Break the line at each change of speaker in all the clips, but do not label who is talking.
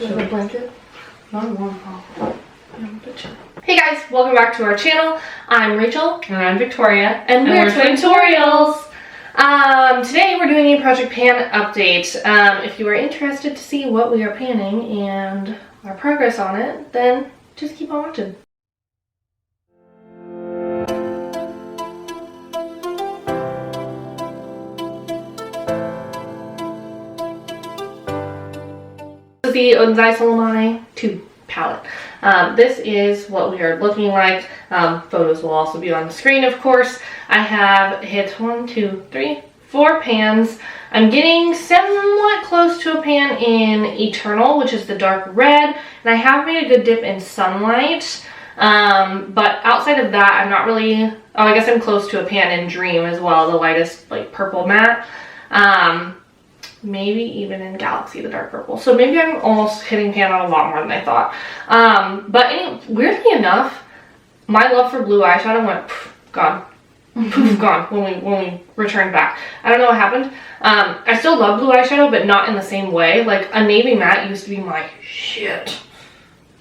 Should a blanket? Not warm. Hey guys, welcome back to our channel. I'm Rachel.
And I'm Victoria.
And we're Twintorials. Today we're doing a Project Pan update. If you are interested to see what we are panning and our progress on it, then just keep on watching. This is the Onsai Solomai 2 palette. This is what we are looking like. Photos will also be on the screen, of course. I have hit 1, 2, 3, 4 pans. I'm getting somewhat close to a pan in Eternal, which is the dark red, and I have made a good dip in Sunlight. But outside of that, I'm not really, oh, I guess I'm close to a pan in Dream as well, the lightest like purple matte. Maybe even in Galaxy, the dark purple. So maybe I'm almost hitting pan on a lot more than I thought. But weirdly enough, my love for blue eyeshadow went gone. Gone when we returned back. I don't know what happened. I still love blue eyeshadow, but not in the same way. Like a navy matte used to be my shit.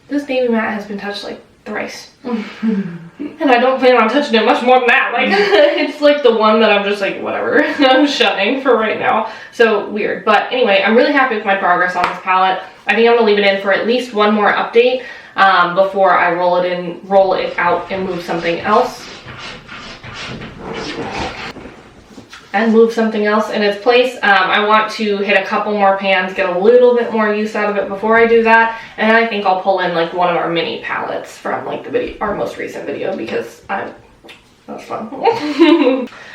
This navy matte has been touched like thrice. And I don't plan on touching it much more than that. Like it's like the one that I'm just like, whatever, I'm shunning for right now. So weird. But anyway, I'm really happy with my progress on this palette. I think I'm gonna leave it in for at least one more update before I roll it out and move something else. In its place. I want to hit a couple more pans, get a little bit more use out of it before I do that, and then I think I'll pull in like one of our mini palettes from like the video, our most recent video, because that was fun.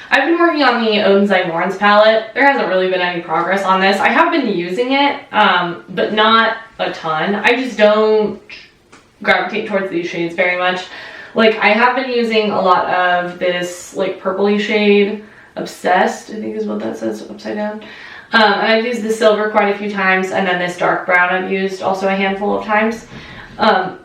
I've been working on the Onsai Morns palette. There hasn't really been any progress on this. I have been using it, but not a ton. I just don't gravitate towards these shades very much. Like I have been using a lot of this like purpley shade, Obsessed, I think is what that says upside down. And I've used the silver quite a few times, and then this dark brown I've used also a handful of times. But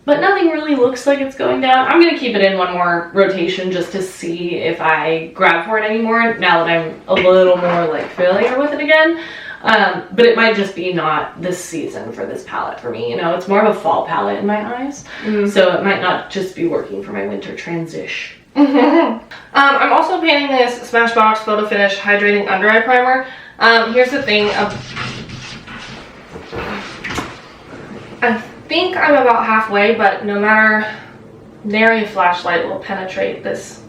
nothing really looks like it's going down. I'm gonna keep it in one more rotation just to see if I grab for it anymore now that I'm a little more like familiar with it again. But it might just be not this season for this palette for me. You know, it's more of a fall palette in my eyes. So it might not just be working for my winter transition.
I'm also painting this Smashbox Photo Finish Hydrating Under Eye Primer. Here's the thing. I think I'm about halfway, but no matter, nary a flashlight will penetrate this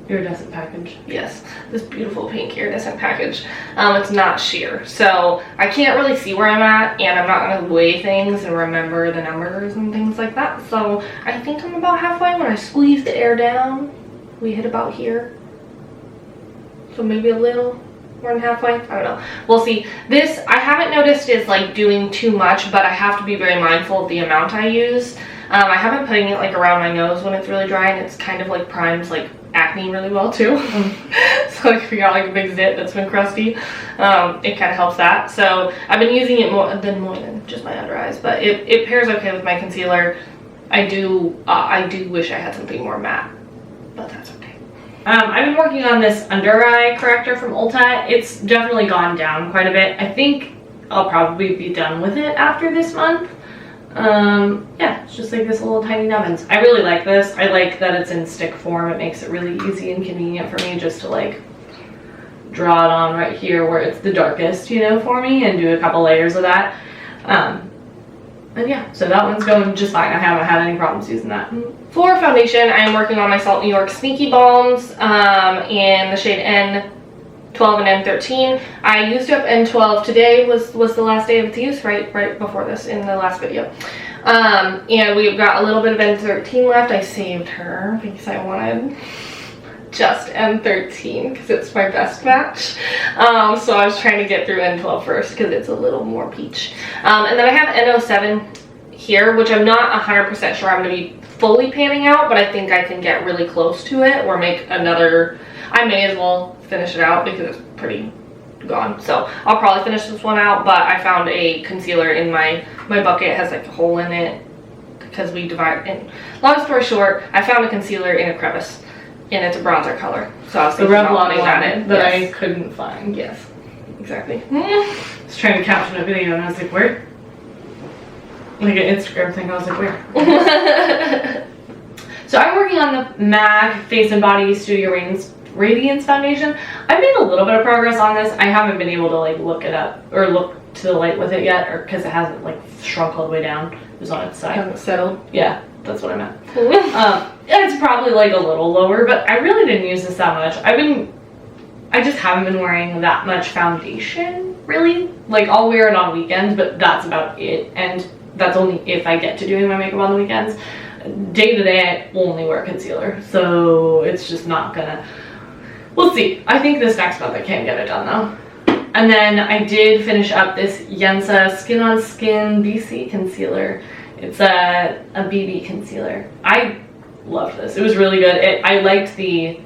Iridescent package.
Yes, this beautiful pink iridescent package. It's not sheer, so I can't really see where I'm at, and I'm not going to weigh things and remember the numbers and things like that. So I think I'm about halfway. When I squeeze the air down, we hit about here. So maybe a little more than halfway. I don't know. We'll see. This, I haven't noticed is like doing too much, but I have to be very mindful of the amount I use. I haven't putting it like around my nose when it's really dry, and it's kind of like primes like acne really well too. So like if you got like a big zit that's been crusty, it kind of helps that. So I've been using it more than just my under eyes, but it pairs okay with my concealer. I do wish I had something more matte, but that's okay.
I've been working on this under eye corrector from Ulta. It's definitely gone down quite a bit. I think I'll probably be done with it after this month. Yeah, it's just like this little tiny nubbins. I really like this. I like that it's in stick form. It makes it really easy and convenient for me just to like draw it on right here where it's the darkest, you know, for me, and do a couple layers of that. And yeah, so that one's going just fine. I haven't had any problems using that.
For foundation, I am working on my Salt New York Sneaky Balms in the shade N12 and N13. I used up N12 today, was the last day of its use, right before this in the last video. And we've got a little bit of N13 left. I saved her because I wanted just N13 because it's my best match. So I was trying to get through N12 first because it's a little more peach. And then I have N07 here, which I'm not 100% sure I'm going to be fully panning out, but I think I can get really close to it or make another. I may as well finish it out because it's pretty gone. So I'll probably finish this one out, but I found a concealer in my bucket. It has like a hole in it because we divide. And long story short, I found a concealer in a crevice, and it's a bronzer color. So I was thinking about putting that in.
That I couldn't find.
Yes, exactly.
I was trying to caption a video and I was like, where like an Instagram thing. I was like, where? So I'm working on the MAC Face and Body Studio Radiance Foundation. I've made a little bit of progress on this. I haven't been able to like look it up or look to the light with it yet, or because it hasn't like shrunk all the way down. It was on its side.
Hasn't settled.
Yeah, that's what I meant. It's probably like a little lower, but I really didn't use this that much. I just haven't been wearing that much foundation, really. Like, I'll wear it on weekends, but that's about it. And that's only if I get to doing my makeup on the weekends. Day to day, I only wear concealer. So it's just not gonna... We'll see. I think this next month I can get it done, though. And then I did finish up this Yensa Skin on Skin BC concealer. It's a BB concealer. I loved this. It was really good. I liked the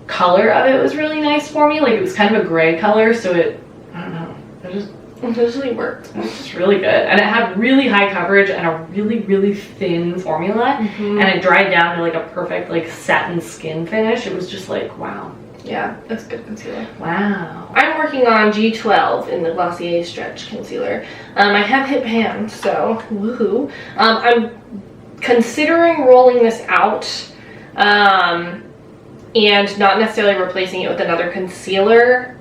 color of it. It was really nice for me. Like, it was kind of a gray color, so I don't know. It usually worked. It was just really good. And it had really high coverage and a really, really thin formula. And it dried down to like a perfect like satin skin finish. It was just like, wow.
Yeah, that's good concealer.
Wow.
I'm working on G12 in the Glossier Stretch Concealer. I have hip hands, so woohoo. I'm considering rolling this out and not necessarily replacing it with another concealer,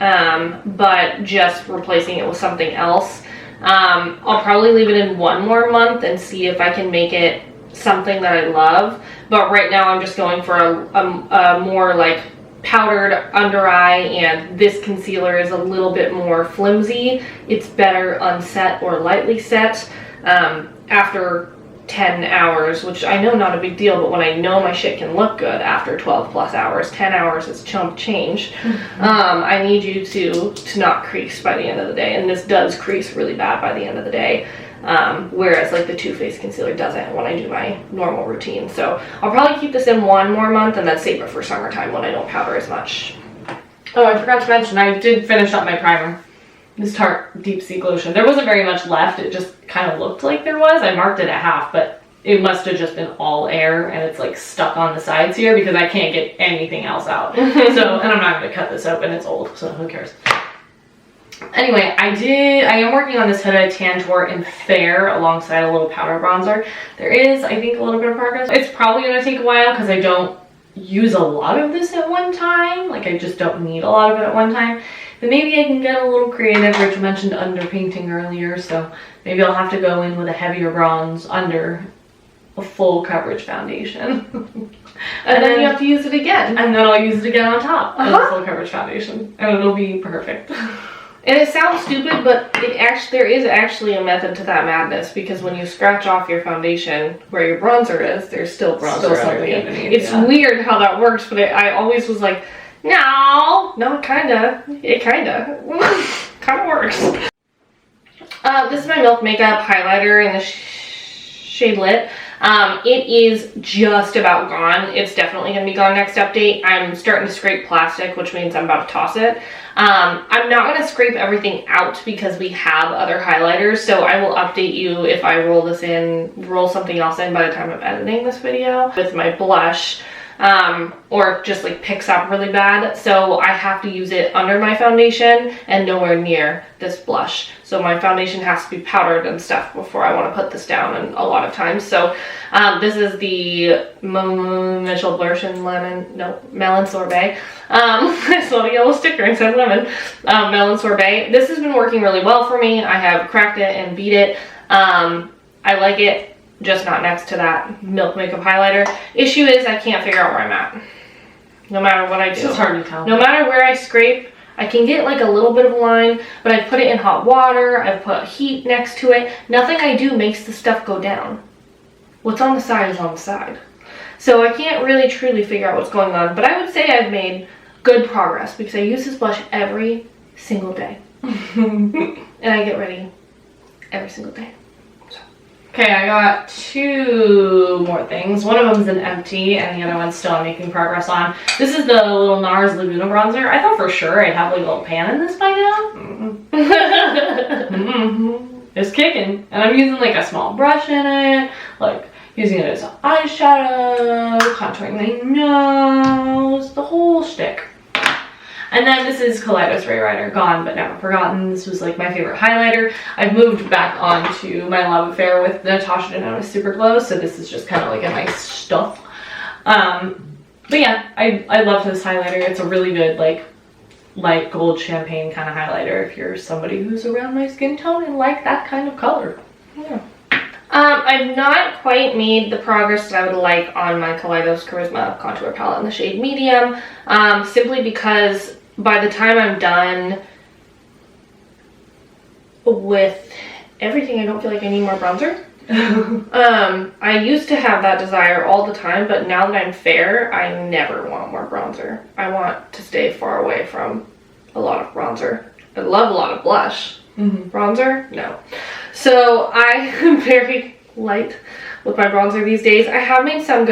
but just replacing it with something else. I'll probably leave it in one more month and see if I can make it something that I love. But right now I'm just going for a more like powdered under eye, and this concealer is a little bit more flimsy. It's better unset or lightly set after 10 hours, which I know not a big deal, but when I know my shit can look good after 12 plus hours, 10 hours is chump change. I need you to not crease by the end of the day, and this does crease really bad by the end of the day, whereas like the Too Faced concealer doesn't when I do my normal routine. So I'll probably keep this in one more month and then save it for summertime when I don't powder as much.
Oh, I forgot to mention, I did finish up my primer. This Tarte Deep Sea Lotion. There wasn't very much left. It just kind of looked like there was. I marked it at half, but it must have just been all air, and it's like stuck on the sides here because I can't get anything else out. So, and I'm not going to cut this open. It's old, so who cares? Anyway, I am working on this Huda Tantour in Fair alongside a little powder bronzer. There is, I think, a little bit of progress. It's probably going to take a while because I don't use a lot of this at one time. Like, I just don't need a lot of it at one time. But maybe I can get a little creative. Rachel mentioned underpainting earlier, so maybe I'll have to go in with a heavier bronze under a full coverage foundation.
and then you have to use it again.
And then I'll use it again on top of the full coverage foundation. And it'll be perfect.
And it sounds stupid, but there is actually a method to that madness, because when you scratch off your foundation where your bronzer is, there's still bronzer underneath. It's weird how that works, but I always was like, no, it kinda works. This is my Milk Makeup highlighter in the shade Lit. It is just about gone. It's definitely going to be gone next update. I'm starting to scrape plastic, which means I'm about to toss it. I'm not going to scrape everything out because we have other highlighters, so I will update you if I roll something else in by the time I'm editing this video with my blush. Or just like picks up really bad, so I have to use it under my foundation and nowhere near this blush. So my foundation has to be powdered and stuff before I want to put this down, and a lot of times. So this is the Mitchell Blurshin Melon Sorbet. I saw the yellow sticker and said lemon. Melon Sorbet. This has been working really well for me. I have cracked it and beat it. I like it. Just not next to that Milk Makeup highlighter. Issue is I can't figure out where I'm at. No matter what I do.
It's just hard to tell.
No matter where I scrape, I can get like a little bit of a line, but I put it in hot water, I put heat next to it. Nothing I do makes the stuff go down. What's on the side is on the side. So I can't really truly figure out what's going on, but I would say I've made good progress because I use this blush every single day. And I get ready every single day.
Okay, I got two more things. One of them is an empty, and the other one's still I'm making progress on. This is the little NARS Laguna bronzer. I thought for sure I'd have like a little pan in this by now. It's kicking. And I'm using like a small brush in it, like using it as an eyeshadow, contouring my nose, the whole shtick. And then this is Kaleido Spray Writer, Gone But Never Forgotten. This was like my favorite highlighter. I've moved back on to my love affair with Natasha Denona Super Glow, so this is just kind of like a nice stuff. But yeah, I love this highlighter. It's a really good like light gold champagne kind of highlighter if you're somebody who's around my skin tone and like that kind of color. Yeah.
I've not quite made the progress that I would like on my Kaleidos Charisma contour palette in the shade medium, simply because by the time I'm done with everything, I don't feel like I need more bronzer. I used to have that desire all the time, but now that I'm fair, I never want more bronzer. I want to stay far away from a lot of bronzer. I love a lot of blush. Bronzer? No. So I am very light with my bronzer these days. I have made some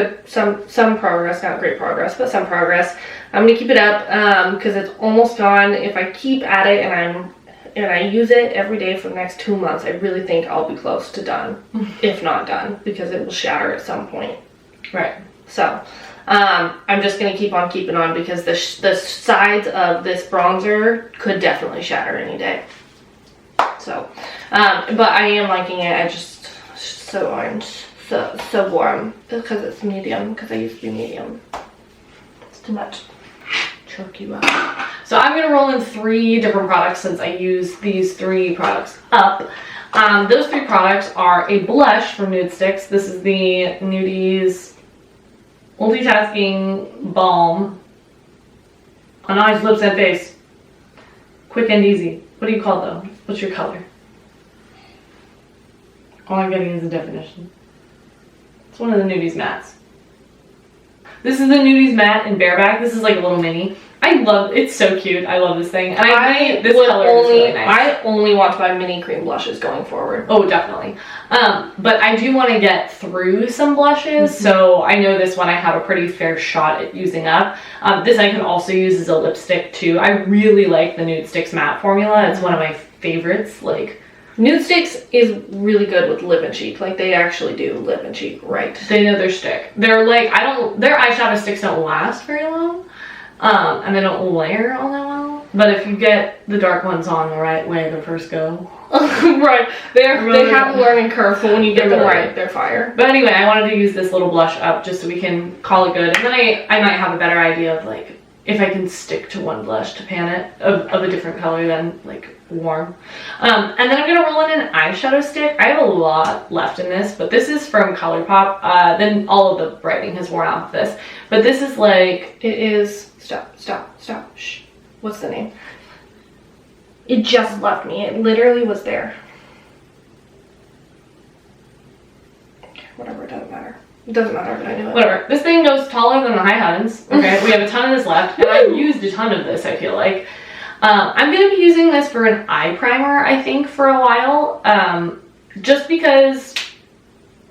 progress, not great progress, but some progress. I'm gonna keep it up because it's almost gone. If I keep at it and I use it every day for the next 2 months, I really think I'll be close to done, if not done, because it will shatter at some point.
Right.
So I'm just gonna keep on keeping on because the sides of this bronzer could definitely shatter any day. So, but I am liking it. I just so orange, so warm because it's medium. Because I used to be medium. It's too much.
Choke you up. So I'm gonna roll in 3 different products since I use these 3 products up. Those 3 products are a blush from Nude Sticks. This is the Nudies Multitasking Balm on eyes, lips, and face. Quick and easy. What do you call it though? What's your color? All I'm getting is a definition. It's one of the Nudies mattes. This is the Nudies matte in Bareback. This is like a little mini. I love it's so cute. I love this thing. And this color is really nice.
I only want to buy mini cream blushes going forward.
Oh, definitely. But I do want to get through some blushes, so I know this one I have a pretty fair shot at using up. This I can also use as a lipstick too. I really like the Nude Sticks matte formula. It's one of my favorites. Like,
Nude Sticks is really good with lip and cheek. Like, they actually do lip and cheek right.
They know their stick. They're like, their eyeshadow sticks don't last very long. And they don't layer all that well. But if you get the dark ones on the right way the first go.
Right. They have a learning curve, but when you get them right, they're fire.
But anyway, I wanted to use this little blush up just so we can call it good. And then I might have a better idea of like, if I can stick to one blush to pan it of a different color than like warm. And then I'm gonna roll in an eyeshadow stick. I have a lot left in this, but this is from ColourPop. Then all of the brightening has worn off this. But this is like,
it is, stop, shh. What's the name? It just left me. It literally was there. Whatever, it doesn't matter. It doesn't matter, but I knew it.
Whatever. This thing goes taller than the high heavens. Okay, we have a ton of this left, and I've used a ton of this, I feel like. I'm going to be using this for an eye primer, I think, for a while. Just because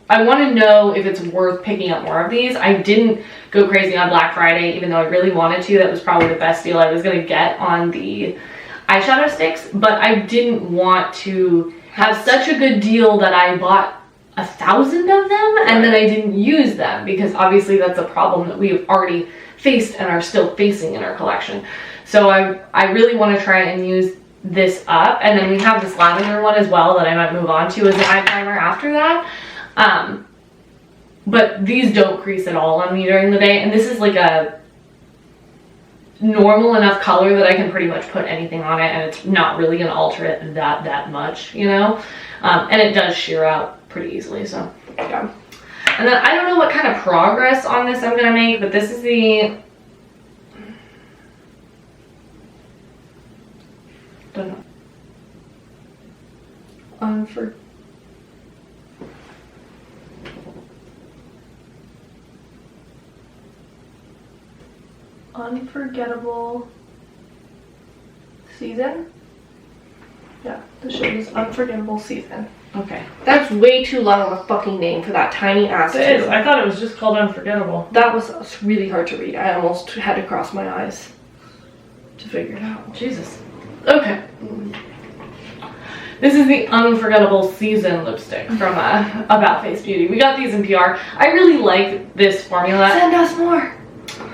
I want to know if it's worth picking up more of these. I didn't go crazy on Black Friday, even though I really wanted to. That was probably the best deal I was going to get on the eyeshadow sticks. But I didn't want to have such a good deal that I bought 1,000 of them and then I didn't use them, because obviously that's a problem that we have already faced and are still facing in our collection. So I really want to try and use this up, and then we have this lavender one as well that I might move on to as an eye primer after that. But these don't crease at all on me during the day, and this is like a normal enough color that I can pretty much put anything on it and it's not really going to alter it that much, you know? And it does sheer out pretty easily, so yeah. And then I don't know what kind of progress on this I'm gonna make, but this is the, don't know,
Unforgettable Season? Yeah, the shade is Unforgettable Season.
Okay.
That's way too long of a fucking name for that tiny ass.
It is. I thought it was just called Unforgettable.
That was really hard to read. I almost had to cross my eyes to figure it out.
Jesus. Okay. This is the Unforgettable Season lipstick from About Face Beauty. We got these in PR. I really like this formula.
Send us more.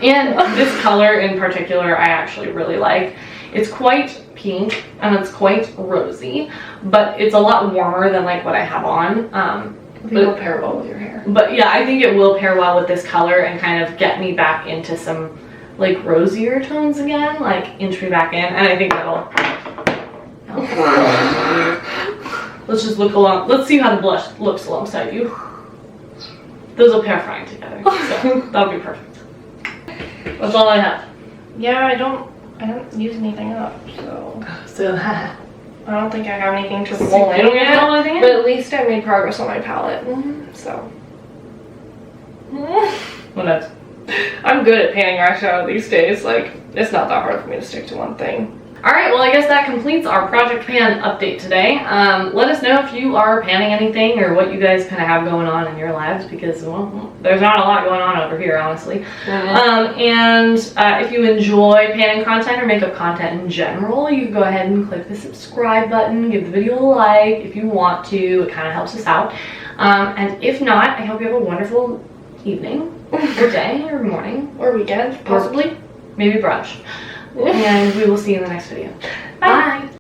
And this color in particular, I actually really like. It's quite pink and it's quite rosy, but it's a lot warmer than like what I have on.
I think it'll pair well with your hair.
But yeah, I think it will pair well with this color and kind of get me back into some like rosier tones again, like inch me back in, and I think that'll. Let's just look along. Let's see how the blush looks alongside you. Those will pair fine together, so that'll be perfect. That's all I have.
Yeah, I don't use anything up, so I don't think I have anything to roll in yet. But at least I made progress on my palette, so.
What else?
I'm good at panning eyeshadow these days. Like, it's not that hard for me to stick to one thing.
Alright, well I guess that completes our Project Pan update today. Let us know if you are panning anything or what you guys kind of have going on in your lives, because, well, there's not a lot going on over here, honestly. And if you enjoy panning content or makeup content in general, you can go ahead and click the subscribe button, give the video a like if you want to. It kind of helps us out. And if not, I hope you have a wonderful evening, or day, or morning.
Or weekend, possibly.
Maybe brunch. And we will see you in the next video. Bye.